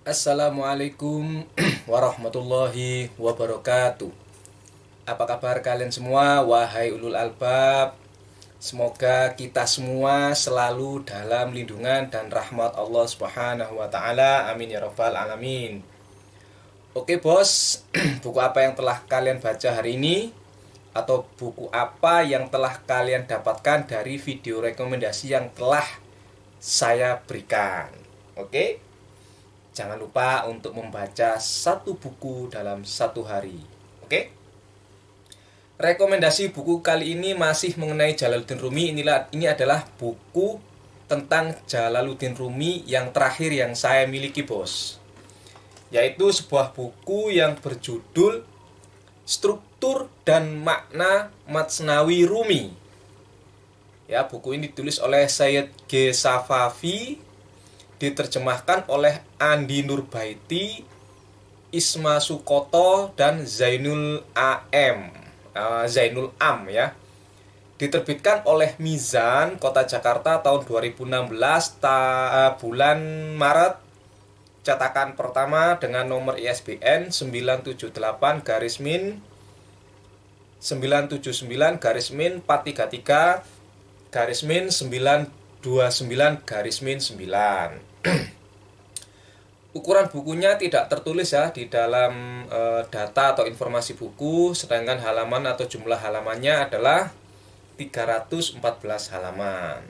Assalamualaikum warahmatullahi wabarakatuh. Apa kabar kalian semua, wahai ulul albab? Semoga kita semua selalu dalam lindungan dan rahmat Allah Subhanahu wa taala. Amin ya rabbal alamin. Oke, Bos. Buku apa yang telah kalian baca hari ini? Atau buku apa yang telah kalian dapatkan dari video rekomendasi yang telah saya berikan? Oke? Jangan lupa untuk membaca satu buku dalam satu hari. Oke? Rekomendasi buku kali ini masih mengenai Jalaluddin Rumi. Ini adalah buku tentang Jalaluddin Rumi yang terakhir yang saya miliki, Bos. Yaitu sebuah buku yang berjudul Struktur dan Makna Matsnawi Rumi. Ya, buku ini ditulis oleh Sayyid G. Safavi, diterjemahkan oleh Andi Nurbaiti, Isma Sukoto, dan Zainul Am ya. Diterbitkan oleh Mizan Kota Jakarta tahun 2016 bulan Maret. Cetakan pertama dengan nomor ISBN 978 garis-min 979 garis-min 433 garis-min 929 garis-min 9. Ukuran bukunya tidak tertulis ya di dalam data atau informasi buku, sedangkan halaman atau jumlah halamannya adalah 314 halaman.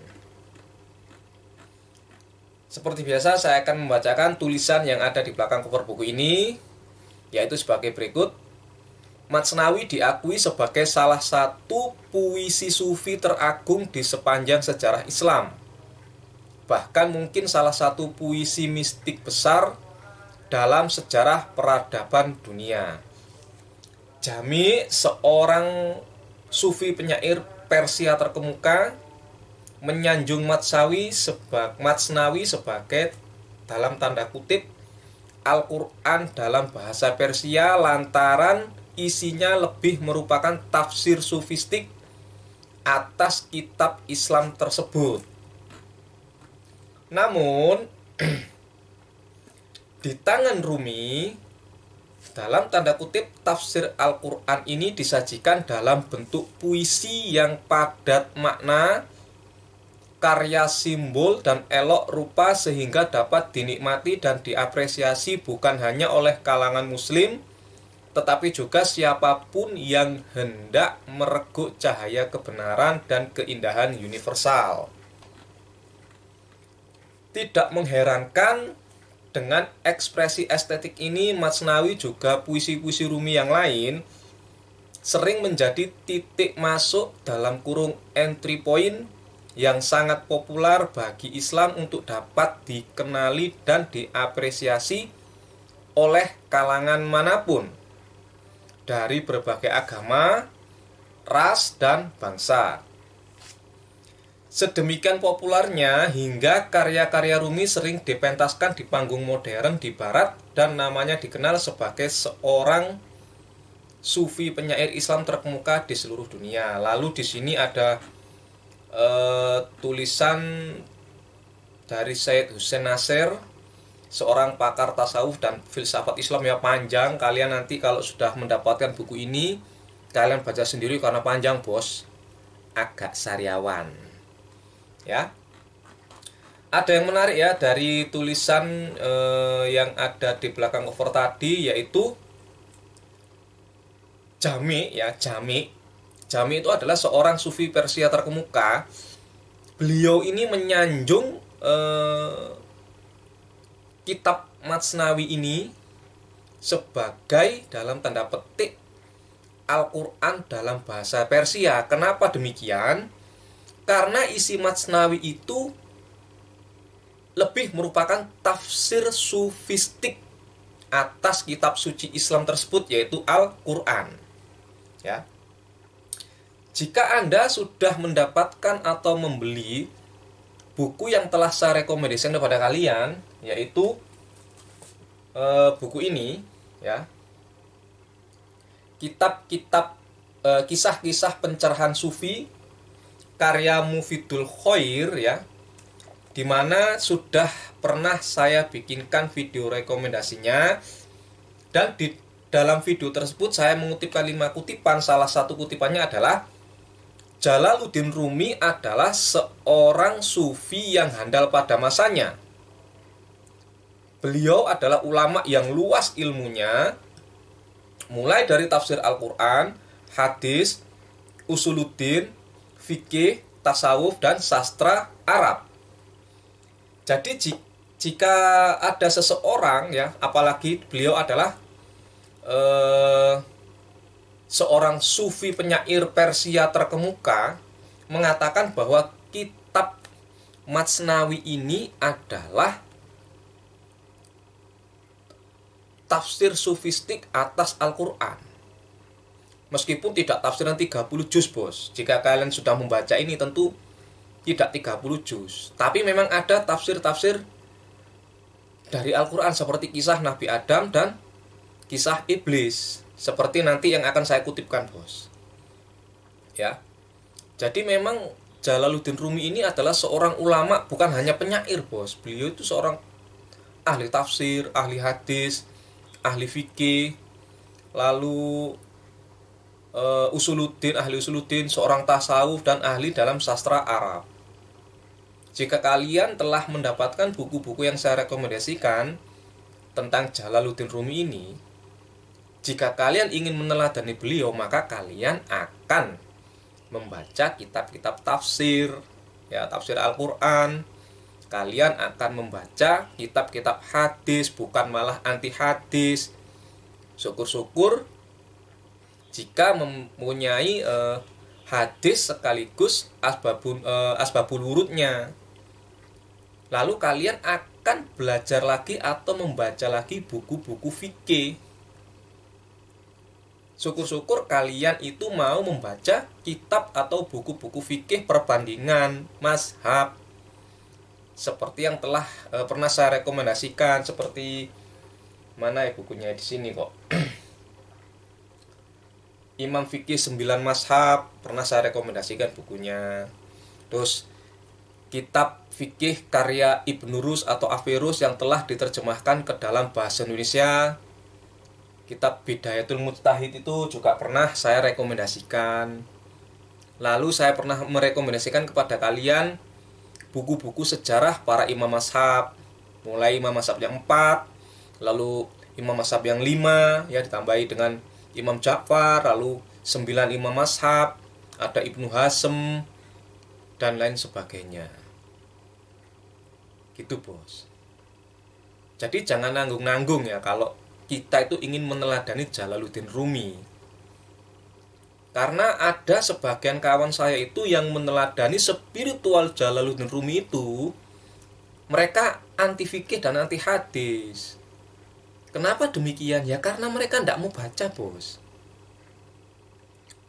Seperti biasa, saya akan membacakan tulisan yang ada di belakang cover buku ini, yaitu sebagai berikut. Matsnawi diakui sebagai salah satu puisi sufi teragung di sepanjang sejarah Islam. Bahkan mungkin salah satu puisi mistik besar dalam sejarah peradaban dunia. Jami, seorang sufi penyair Persia terkemuka, menyanjung Matsnawi sebagai dalam tanda kutip Al-Quran dalam bahasa Persia lantaran isinya lebih merupakan tafsir sufistik atas kitab Islam tersebut. Namun, di tangan Rumi, dalam tanda kutip tafsir Al-Quran ini disajikan dalam bentuk puisi yang padat makna, karya simbol dan elok rupa sehingga dapat dinikmati dan diapresiasi bukan hanya oleh kalangan muslim, tetapi juga siapapun yang hendak mereguk cahaya kebenaran dan keindahan universal. Tidak mengherankan, dengan ekspresi estetik ini, Matsnawi juga puisi-puisi Rumi yang lain sering menjadi titik masuk dalam kurung entry point yang sangat populer bagi Islam untuk dapat dikenali dan diapresiasi oleh kalangan manapun, dari berbagai agama, ras, dan bangsa. Sedemikian populernya hingga karya-karya Rumi sering dipentaskan di panggung modern di barat dan namanya dikenal sebagai seorang sufi penyair Islam terkemuka di seluruh dunia. Lalu di sini ada tulisan dari Syed Hussein Nasir, seorang pakar tasawuf dan filsafat Islam, ya panjang. Kalian nanti kalau sudah mendapatkan buku ini, kalian baca sendiri karena panjang, Bos. Agak sariawan. Ya. Ada yang menarik ya dari tulisan yang ada di belakang cover tadi, yaitu Jami ya, Jami. Jami itu adalah seorang sufi Persia terkemuka. Beliau ini menyanjung kitab Matsnawi ini sebagai dalam tanda petik Al-Quran dalam bahasa Persia. Kenapa demikian? Karena isi Matsnawi itu lebih merupakan tafsir sufistik atas kitab suci Islam tersebut, yaitu Al-Quran. Ya. Jika Anda sudah mendapatkan atau membeli buku yang telah saya rekomendasikan kepada kalian, yaitu buku ini, ya, kitab-kitab kisah-kisah pencerahan sufi karya Mufidul Khoir, ya, dimana sudah pernah saya bikinkan video rekomendasinya, dan di dalam video tersebut saya mengutipkan 5 kutipan. Salah satu kutipannya adalah Jalaluddin Rumi adalah seorang sufi yang handal pada masanya. Beliau adalah ulama yang luas ilmunya, mulai dari tafsir Al-Quran, hadis, usuluddin, fikih, tasawuf, dan sastra Arab. Jadi jika ada seseorang, ya, apalagi beliau adalah seorang sufi penyair Persia terkemuka, mengatakan bahwa kitab Matsnawi ini adalah tafsir sufistik atas Al-Quran. Meskipun tidak tafsiran 30 juz, bos. Jika kalian sudah membaca ini tentu tidak 30 juz. Tapi memang ada tafsir-tafsir dari Al-Quran seperti kisah Nabi Adam dan kisah iblis. Seperti nanti yang akan saya kutipkan, bos. Ya. Jadi memang Jalaluddin Rumi ini adalah seorang ulama, bukan hanya penyair, bos. Beliau itu seorang ahli tafsir, ahli hadis, ahli fikih, lalu ahli usuluddin, seorang tasawuf, dan ahli dalam sastra Arab. Jika kalian telah mendapatkan buku-buku yang saya rekomendasikan tentang Jalaluddin Rumi ini, jika kalian ingin meneladani beliau, maka kalian akan membaca kitab-kitab tafsir, ya, tafsir Al-Quran. Kalian akan membaca kitab-kitab hadis, bukan malah anti hadis. Syukur-syukur jika mempunyai hadis sekaligus asbabul wurudnya. Lalu kalian akan belajar lagi atau membaca lagi buku-buku fikih. Syukur-syukur kalian itu mau membaca kitab atau buku-buku fikih perbandingan mazhab, seperti yang telah pernah saya rekomendasikan. Seperti mana ya bukunya, di sini kok. Imam Fikih 9 Mazhab, pernah saya rekomendasikan bukunya. Terus kitab fikih karya Ibnu Rus atau Averus yang telah diterjemahkan ke dalam bahasa Indonesia. Kitab Bidayatul Mujtahid itu juga pernah saya rekomendasikan. Lalu saya pernah merekomendasikan kepada kalian buku-buku sejarah para imam mazhab, mulai imam mazhab yang 4, lalu imam mazhab yang 5, ya, ditambahi dengan Imam Ja'far, lalu 9 imam mazhab, ada Ibnu Hazm, dan lain sebagainya. Gitu, bos. Jadi jangan nanggung-nanggung, ya, kalau kita itu ingin meneladani Jalaluddin Rumi. Karena ada sebagian kawan saya itu yang meneladani spiritual Jalaluddin Rumi itu, mereka anti fikih dan anti hadis. Kenapa demikian? Ya karena mereka tidak mau baca, bos.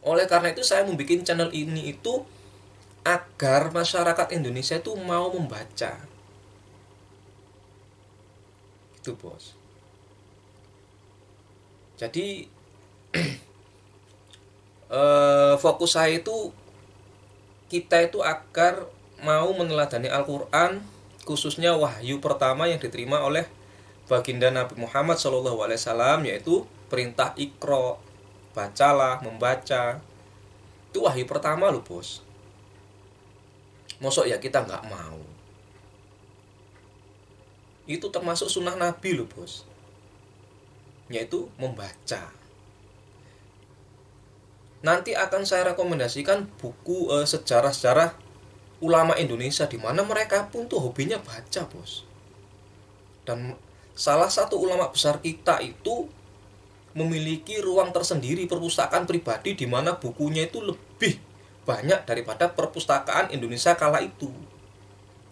Oleh karena itu saya membuat channel ini itu agar masyarakat Indonesia itu mau membaca. Itu, bos. Jadi fokus saya itu kita itu agar mau meneladani Al-Quran, khususnya wahyu pertama yang diterima oleh baginda Nabi Muhammad SAW, yaitu perintah Iqra, bacalah, membaca. Itu wahyu pertama loh, bos. Mosok ya kita nggak mau. Itu termasuk sunnah Nabi loh, bos, yaitu membaca. Nanti akan saya rekomendasikan buku sejarah-sejarah ulama Indonesia, di mana mereka pun tuh hobinya baca, bos. Dan salah satu ulama besar kita itu memiliki ruang tersendiri, perpustakaan pribadi, di mana bukunya itu lebih banyak daripada perpustakaan Indonesia kala itu.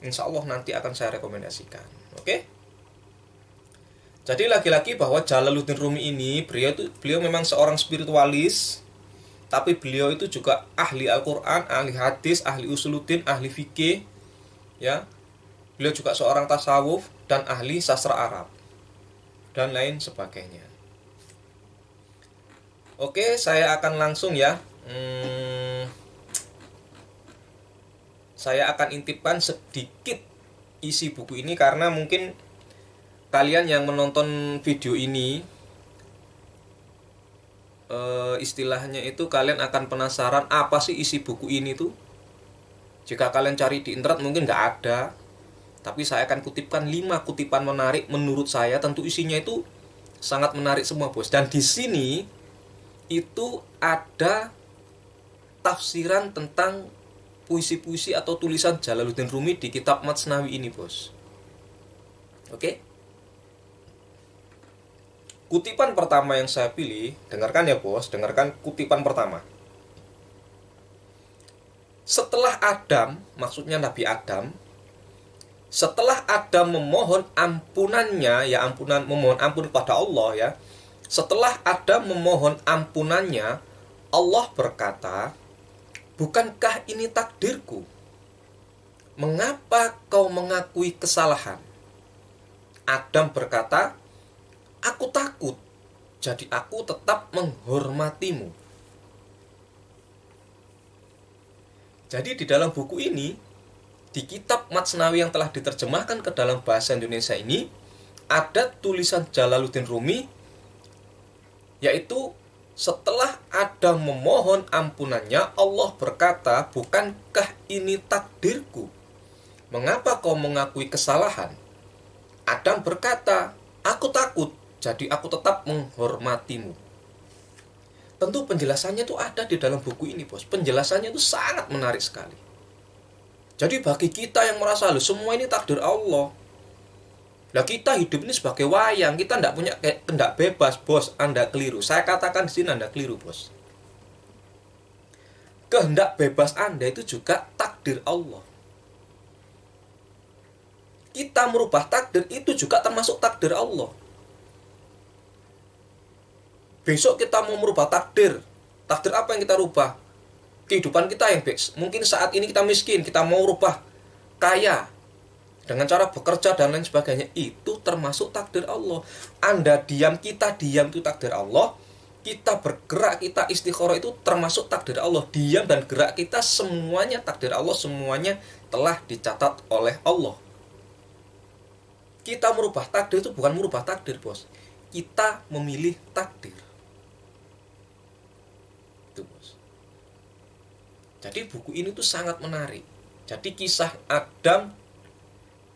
Insya Allah nanti akan saya rekomendasikan. Oke? Jadi lagi-lagi bahwa Jalaluddin Rumi ini, beliau memang seorang spiritualis, tapi beliau itu juga ahli Al-Quran, ahli hadis, ahli usuluddin, ahli fikih, ya. Beliau juga seorang tasawuf dan ahli sastra Arab, dan lain sebagainya. Oke, saya akan langsung, ya. Saya akan intipkan sedikit isi buku ini karena mungkin kalian yang menonton video ini istilahnya itu kalian akan penasaran apa sih isi buku ini tuh. Jika kalian cari di internet mungkin nggak ada, tapi saya akan kutipkan 5 kutipan menarik menurut saya. Tentu isinya itu sangat menarik semua bos. Dan di sini itu ada tafsiran tentang puisi-puisi atau tulisan Jalaluddin Rumi di kitab Matsnawi ini bos. Oke. Kutipan pertama yang saya pilih, dengarkan ya bos, dengarkan kutipan pertama. Setelah Adam, maksudnya Nabi Adam, setelah Adam memohon ampunannya, ya ampunan, memohon ampun kepada Allah ya. Setelah Adam memohon ampunannya, Allah berkata, "Bukankah ini takdirku? Mengapa kau mengakui kesalahan?" Adam berkata, "Aku takut, jadi aku tetap menghormatimu." Jadi di dalam buku ini, di kitab Matsnawi yang telah diterjemahkan ke dalam bahasa Indonesia ini, ada tulisan Jalaluddin Rumi, yaitu setelah Adam memohon ampunannya, Allah berkata, "Bukankah ini takdirku? Mengapa kau mengakui kesalahan?" Adam berkata, "Aku takut, jadi aku tetap menghormatimu." Tentu penjelasannya itu ada di dalam buku ini bos. Penjelasannya itu sangat menarik sekali. Jadi bagi kita yang merasa semua ini takdir Allah, lah kita hidup ini sebagai wayang, kita tidak punya kehendak bebas bos. Anda keliru. Saya katakan di sini Anda keliru bos. Kehendak bebas Anda itu juga takdir Allah. Kita merubah takdir itu juga termasuk takdir Allah. Besok kita mau merubah takdir. Takdir apa yang kita rubah? Kehidupan kita yang mungkin saat ini kita miskin, kita mau rubah kaya dengan cara bekerja dan lain sebagainya. Itu termasuk takdir Allah. Anda diam, kita diam, itu takdir Allah. Kita bergerak, kita istikharah, itu termasuk takdir Allah. Diam dan gerak kita semuanya takdir Allah. Semuanya telah dicatat oleh Allah. Kita merubah takdir itu bukan merubah takdir bos. Kita memilih takdir. Itu bos. Jadi buku ini tuh sangat menarik. Jadi kisah Adam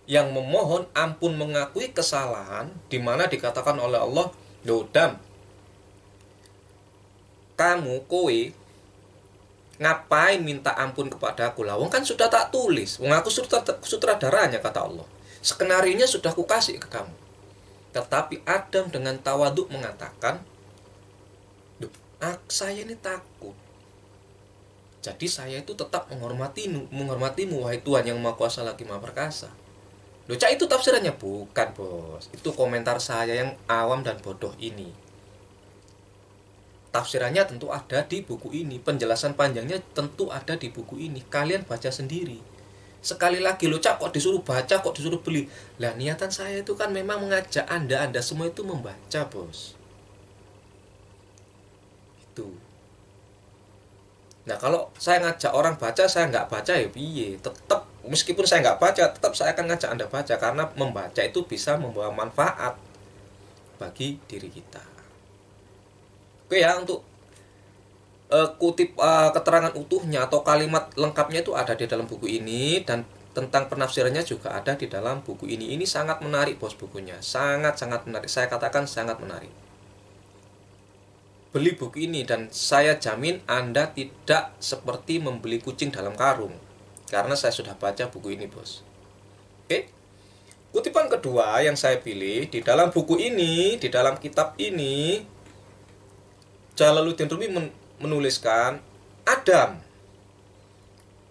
yang memohon ampun, mengakui kesalahan, di mana dikatakan oleh Allah, "Loh Adam, kamu kowe ngapain minta ampun kepada aku? Lah wong kan sudah tak tulis. Wong aku sutradaranya," kata Allah. "Skenarionya sudah kukasih ke kamu." Tetapi Adam dengan tawaduk mengatakan, "Duh, saya ini takut. Jadi saya itu tetap menghormatimu, wahai Tuhan yang Maha Kuasa lagi Maha Perkasa." Loh, cak itu tafsirannya? Bukan bos. Itu komentar saya yang awam dan bodoh ini. Tafsirannya tentu ada di buku ini. Penjelasan panjangnya tentu ada di buku ini. Kalian baca sendiri. Sekali lagi lo cak, kok disuruh baca, kok disuruh beli. Lah niatan saya itu kan memang mengajak anda semua itu membaca bos. Itu. Nah kalau saya ngajak orang baca, saya nggak baca ya piye. Tetap meskipun saya nggak baca, tetap saya akan ngajak anda baca. Karena membaca itu bisa membawa manfaat bagi diri kita. Oke ya, untuk kutip keterangan utuhnya atau kalimat lengkapnya itu ada di dalam buku ini, dan tentang penafsirannya juga ada di dalam buku ini. Ini sangat menarik bos bukunya, sangat menarik. Saya katakan sangat menarik. Beli buku ini dan saya jamin Anda tidak seperti membeli kucing dalam karung, karena saya sudah baca buku ini bos. Oke. Kutipan kedua yang saya pilih di dalam buku ini, di dalam kitab ini, Jalaluddin Rumi menuliskan, "Adam,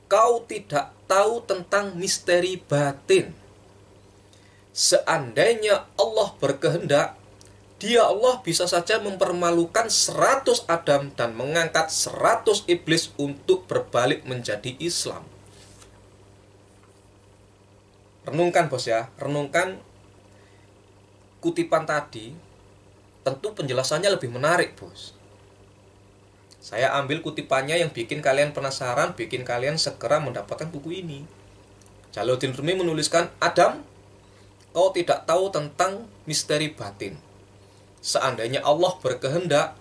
kau tidak tahu tentang misteri batin. Seandainya Allah berkehendak, Dia Allah bisa saja mempermalukan 100 Adam dan mengangkat 100 iblis untuk berbalik menjadi Islam." Renungkan bos ya, renungkan kutipan tadi. Tentu penjelasannya lebih menarik bos. Saya ambil kutipannya yang bikin kalian penasaran, bikin kalian segera mendapatkan buku ini. Jalaluddin Rumi menuliskan, Adam, kau tidak tahu tentang misteri batin. Seandainya Allah berkehendak,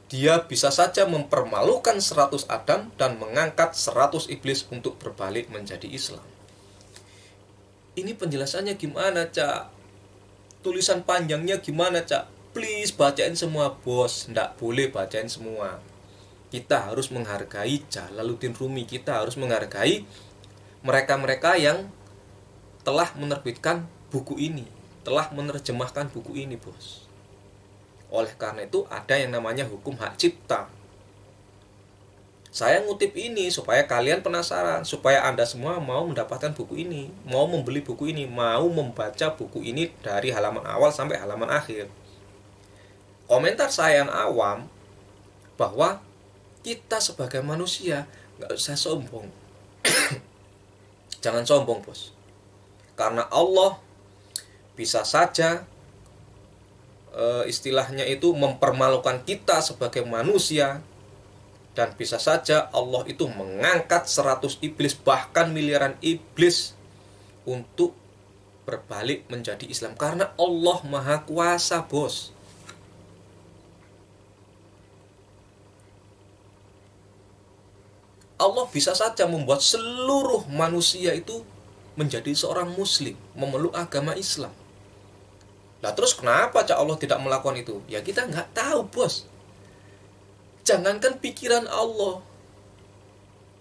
Dia bisa saja mempermalukan 100 Adam dan mengangkat 100 iblis untuk berbalik menjadi Islam. Ini penjelasannya gimana, Cak? Tulisan panjangnya gimana, Cak? Please bacain semua, bos. Nggak boleh bacain semua. Kita harus menghargai Jalaluddin Rumi. Kita harus menghargai mereka-mereka yang telah menerbitkan buku ini, telah menerjemahkan buku ini, bos. Oleh karena itu ada yang namanya hukum hak cipta. Saya ngutip ini supaya kalian penasaran, supaya Anda semua mau mendapatkan buku ini, mau membeli buku ini, mau membaca buku ini dari halaman awal sampai halaman akhir. Komentar saya yang awam bahwa kita sebagai manusia nggak usah sombong. Jangan sombong, bos. Karena Allah bisa saja istilahnya itu mempermalukan kita sebagai manusia, dan bisa saja Allah itu mengangkat 100 iblis bahkan miliaran iblis untuk berbalik menjadi Islam, karena Allah Maha Kuasa, bos. Allah bisa saja membuat seluruh manusia itu menjadi seorang muslim, memeluk agama Islam. Nah terus kenapa Allah tidak melakukan itu? Ya kita nggak tahu, bos. Jangankan pikiran Allah,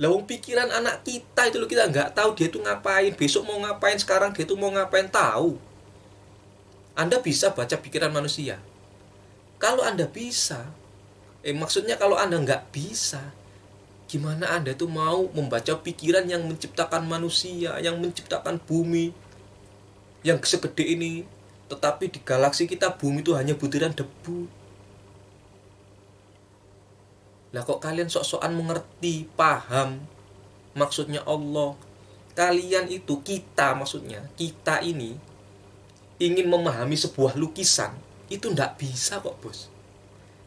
lawang pikiran anak kita itu loh, kita nggak tahu dia itu ngapain, besok mau ngapain, sekarang dia itu mau ngapain, tahu. Anda bisa baca pikiran manusia. Kalau Anda bisa, maksudnya kalau Anda nggak bisa, gimana Anda tuh mau membaca pikiran yang menciptakan manusia, yang menciptakan bumi yang segede ini, tetapi di galaksi kita bumi itu hanya butiran debu. Lah kok kalian sok-sokan mengerti, paham maksudnya Allah? Kalian itu, kita maksudnya, kita ini ingin memahami sebuah lukisan, itu ndak bisa kok, bos.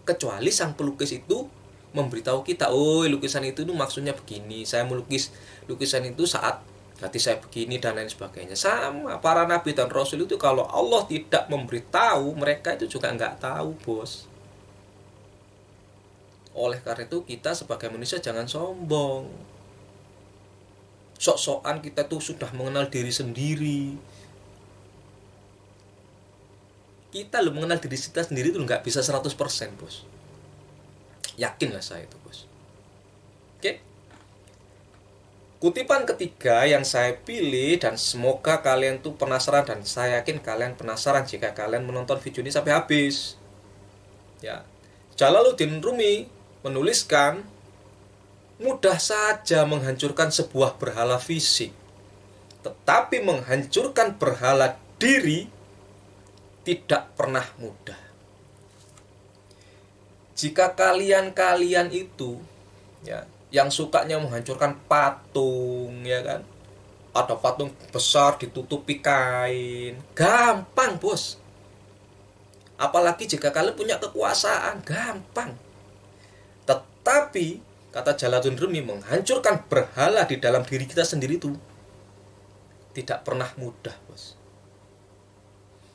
Kecuali sang pelukis itu memberitahu kita, oh lukisan itu maksudnya begini, saya melukis lukisan itu saat hati saya begini dan lain sebagainya. Sama para nabi dan rasul itu, kalau Allah tidak memberitahu, mereka itu juga nggak tahu, bos. Oleh karena itu kita sebagai manusia jangan sombong. Sok-sokan kita tuh sudah mengenal diri sendiri. Kita loh mengenal diri kita sendiri tuh nggak bisa 100%, bos. Yakinlah saya itu, bos. Oke. Kutipan ketiga yang saya pilih, dan semoga kalian tuh penasaran, dan saya yakin kalian penasaran jika kalian menonton video ini sampai habis. Ya. Jalaluddin Rumi menuliskan, mudah saja menghancurkan sebuah berhala fisik, tetapi menghancurkan berhala diri tidak pernah mudah. Jika kalian itu ya yang sukanya menghancurkan patung, ya kan, ada patung besar ditutupi kain, gampang, bos. Apalagi jika kalian punya kekuasaan, gampang. Tetapi kata Jalaluddin Rumi, menghancurkan berhala di dalam diri kita sendiri itu tidak pernah mudah, bos.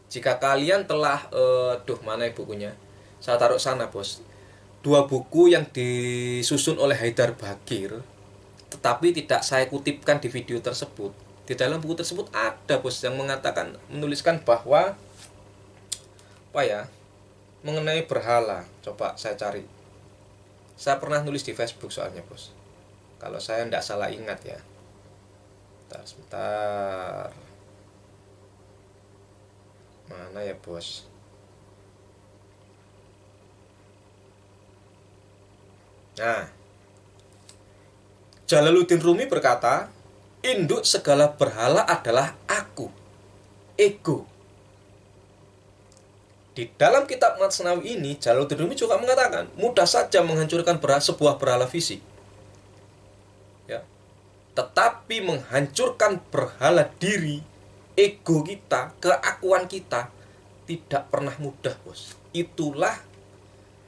Jika kalian telah mana bukunya? Saya taruh sana, bos. 2 buku yang disusun oleh Haidar Bakir, tetapi tidak saya kutipkan di video tersebut. Di dalam buku tersebut ada, bos, yang menuliskan bahwa mengenai berhala. Coba saya cari. Saya pernah nulis di Facebook soalnya, bos. Kalau saya tidak salah ingat ya. Sebentar. Mana ya, bos? Nah, Jalaluddin Rumi berkata, induk segala berhala adalah aku, ego. Di dalam kitab Matsnawi ini, Jalaluddin Rumi juga mengatakan, mudah saja menghancurkan sebuah berhala fisik, ya. Tetapi menghancurkan berhala diri, ego kita, keakuan kita, tidak pernah mudah, bos. Itulah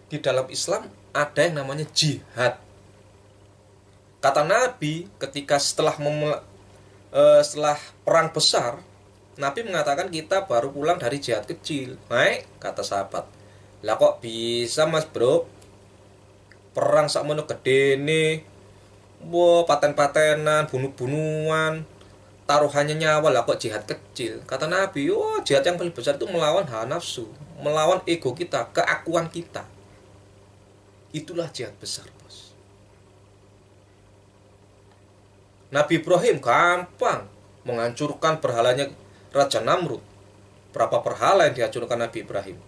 di dalam Islam ada yang namanya jihad. Kata Nabi ketika setelah setelah perang besar, Nabi mengatakan kita baru pulang dari jihad kecil. Naik, kata sahabat. Lah kok bisa mas bro? Perang sakmono gedene, wah paten-patenan, bunuh-bunuhan, taruhannya nyawa, lah kok jihad kecil? Kata Nabi, oh jihad yang paling besar itu melawan hawa nafsu, melawan ego kita, keakuan kita. Itulah jihad besar, bos. Nabi Ibrahim gampang menghancurkan berhalanya Raja Namrud. Berapa berhala yang dihancurkan Nabi Ibrahim?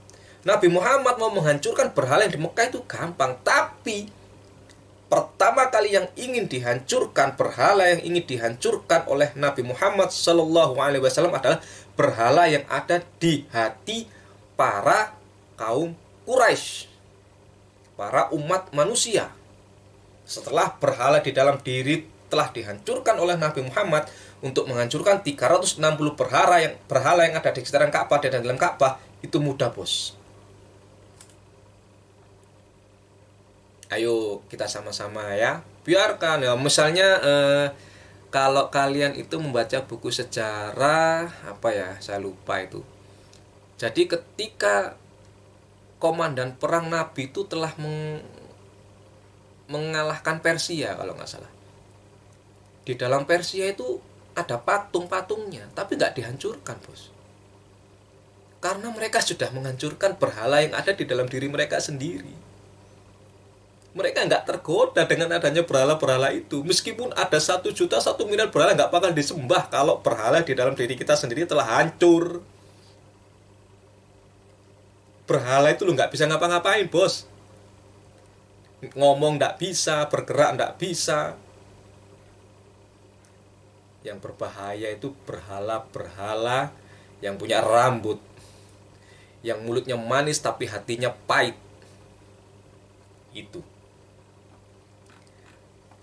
Nabi Muhammad mau menghancurkan berhala yang di Mekah itu gampang. Tapi pertama kali yang ingin dihancurkan, berhala yang ingin dihancurkan oleh Nabi Muhammad SAW adalah berhala yang ada di hati para kaum Quraisy, para umat manusia. Setelah berhala di dalam diri telah dihancurkan oleh Nabi Muhammad, untuk menghancurkan 360 berhala yang ada di sekitaran Ka'bah dan dalam Ka'bah itu mudah, bos. Ayo kita sama-sama ya. Biarkan ya, misalnya kalau kalian itu membaca buku sejarah apa ya, saya lupa itu. Jadi ketika komandan perang Nabi itu telah mengalahkan Persia kalau nggak salah. Di dalam Persia itu ada patung-patungnya, tapi nggak dihancurkan, bos. Karena mereka sudah menghancurkan berhala yang ada di dalam diri mereka sendiri. Mereka nggak tergoda dengan adanya berhala-berhala itu. Meskipun ada 1 juta, 1 miliar berhala, nggak bakal disembah kalau berhala di dalam diri kita sendiri telah hancur. Berhala itu lo nggak bisa ngapa-ngapain, bos. Ngomong nggak bisa, bergerak nggak bisa. Yang berbahaya itu berhala-berhala yang punya rambut, yang mulutnya manis tapi hatinya pahit. Itu.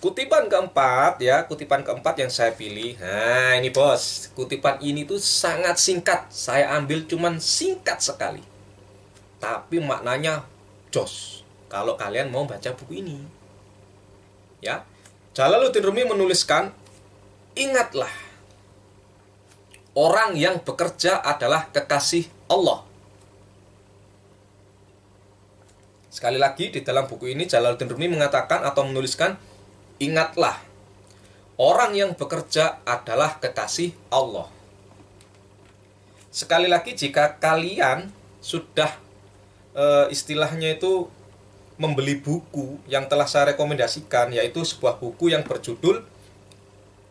Kutipan keempat ya, kutipan keempat yang saya pilih. Nah ini bos, kutipan ini tuh sangat singkat. Saya ambil cuman singkat sekali, tapi maknanya jos kalau kalian mau baca buku ini. Ya, Jalaluddin Rumi menuliskan, ingatlah, orang yang bekerja adalah kekasih Allah. Sekali lagi di dalam buku ini Jalaluddin Rumi mengatakan atau menuliskan, ingatlah, orang yang bekerja adalah kekasih Allah. Sekali lagi, jika kalian sudah istilahnya itu membeli buku yang telah saya rekomendasikan, yaitu sebuah buku yang berjudul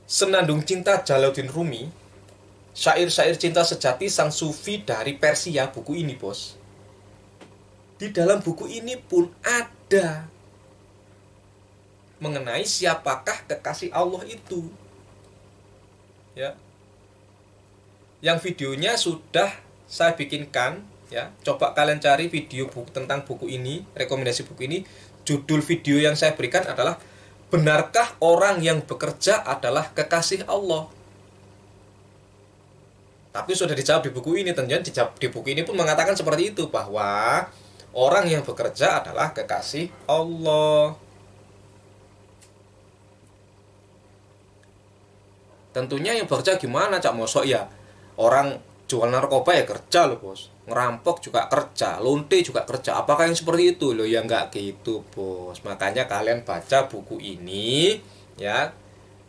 Senandung Cinta Jalaluddin Rumi, Syair-syair cinta sejati sang sufi dari Persia, buku ini bos. Di dalam buku ini pun ada mengenai siapakah kekasih Allah itu. Ya. Yang videonya sudah saya bikinkan ya. Coba kalian cari video tentang buku ini, rekomendasi buku ini. Judul video yang saya berikan adalah benarkah orang yang bekerja adalah kekasih Allah? Tapi sudah dijawab di buku ini, tentunya di buku ini pun mengatakan seperti itu, bahwa orang yang bekerja adalah kekasih Allah. Tentunya yang bekerja gimana, Cak? Mosok ya orang jual narkoba ya kerja loh, bos. Ngerampok juga kerja, lonte juga kerja. Apakah yang seperti itu? Loh ya nggak gitu, bos. Makanya kalian baca buku ini ya,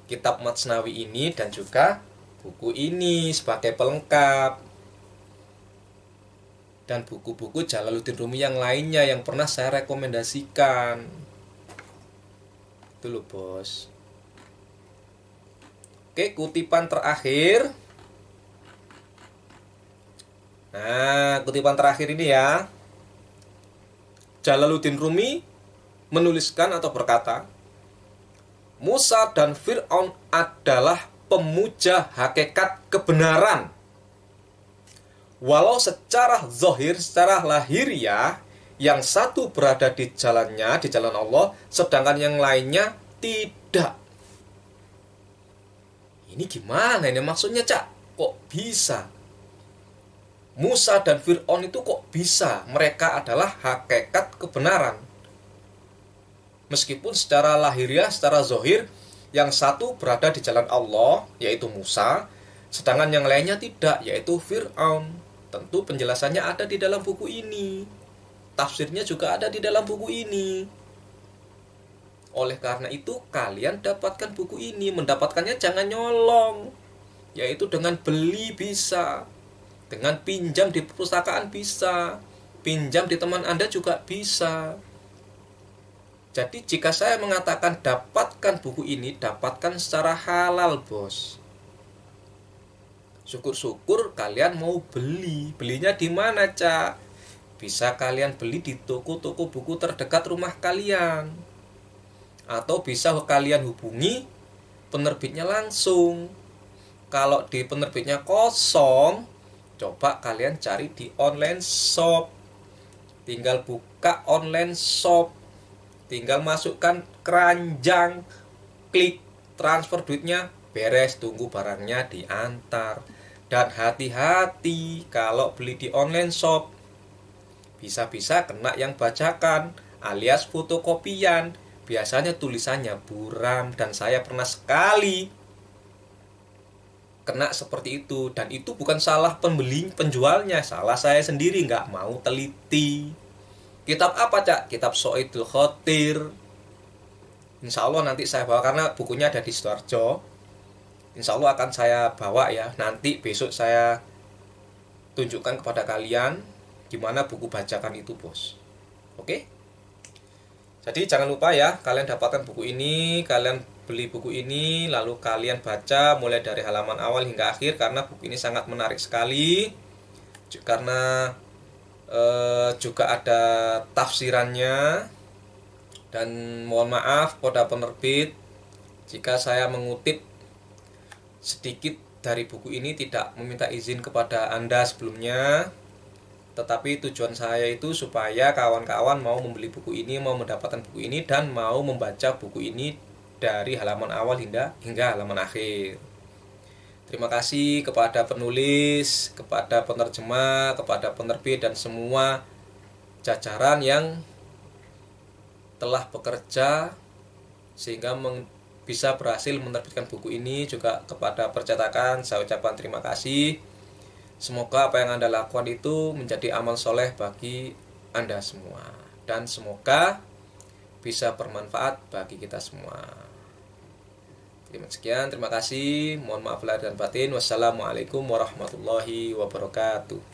kitab Matsnawi ini dan juga buku ini sebagai pelengkap. Dan buku-buku Jalaluddin Rumi yang lainnya yang pernah saya rekomendasikan. Itu loh, bos. Oke, kutipan terakhir. Nah, kutipan terakhir ini ya. Jalaluddin Rumi menuliskan atau berkata, Musa dan Fir'aun adalah pemuja hakikat kebenaran. Walau secara zahir, secara lahiriah, yang satu berada di jalannya, di jalan Allah, sedangkan yang lainnya tidak. Ini gimana ini maksudnya, Cak? Kok bisa? Musa dan Fir'aun itu kok bisa? Mereka adalah hakikat kebenaran. Meskipun secara lahiriah, secara zahir, Yang satu berada di jalan Allah, yaitu Musa, sedangkan yang lainnya tidak, yaitu Fir'aun. Tentu penjelasannya ada di dalam buku ini. Tafsirnya juga ada di dalam buku ini. Oleh karena itu, kalian dapatkan buku ini. Mendapatkannya jangan nyolong, yaitu dengan beli bisa, dengan pinjam di perpustakaan bisa, pinjam di teman Anda juga bisa. Jadi jika saya mengatakan dapatkan buku ini, dapatkan secara halal, bos. Syukur-syukur kalian mau beli. Belinya di mana, Cak? Bisa kalian beli di toko-toko buku terdekat rumah kalian. Atau bisa kalian hubungi penerbitnya langsung. Kalau di penerbitnya kosong, coba kalian cari di online shop. Tinggal buka online shop, tinggal masukkan keranjang, klik transfer duitnya, beres, tunggu barangnya diantar. Dan hati-hati kalau beli di online shop, bisa-bisa kena yang bajakan alias fotokopian. Biasanya tulisannya buram, dan saya pernah sekali kena seperti itu. Dan itu bukan salah pembeli penjualnya, salah saya sendiri, nggak mau teliti. Kitab apa, Cak? Kitab Soidul Khotir. Insya Allah nanti saya bawa, karena bukunya ada di Sidoarjo. Insya Allah akan saya bawa ya. Nanti besok saya tunjukkan kepada kalian gimana buku bajakan itu, bos. Oke? Jadi jangan lupa ya, kalian dapatkan buku ini, kalian beli buku ini, lalu kalian baca mulai dari halaman awal hingga akhir, karena buku ini sangat menarik sekali. Karena juga ada tafsirannya. Dan mohon maaf kepada penerbit jika saya mengutip sedikit dari buku ini tidak meminta izin kepada Anda sebelumnya. Tetapi tujuan saya itu supaya kawan-kawan mau membeli buku ini, mau mendapatkan buku ini, dan mau membaca buku ini dari halaman awal hingga halaman akhir. Terima kasih kepada penulis, kepada penerjemah, kepada penerbit, dan semua jajaran yang telah bekerja sehingga bisa berhasil menerbitkan buku ini. Juga kepada percetakan saya ucapkan terima kasih. Semoga apa yang Anda lakukan itu menjadi amal soleh bagi Anda semua, dan semoga bisa bermanfaat bagi kita semua. Sekian, terima kasih. Mohon maaf lahir dan batin. Wassalamualaikum warahmatullahi wabarakatuh.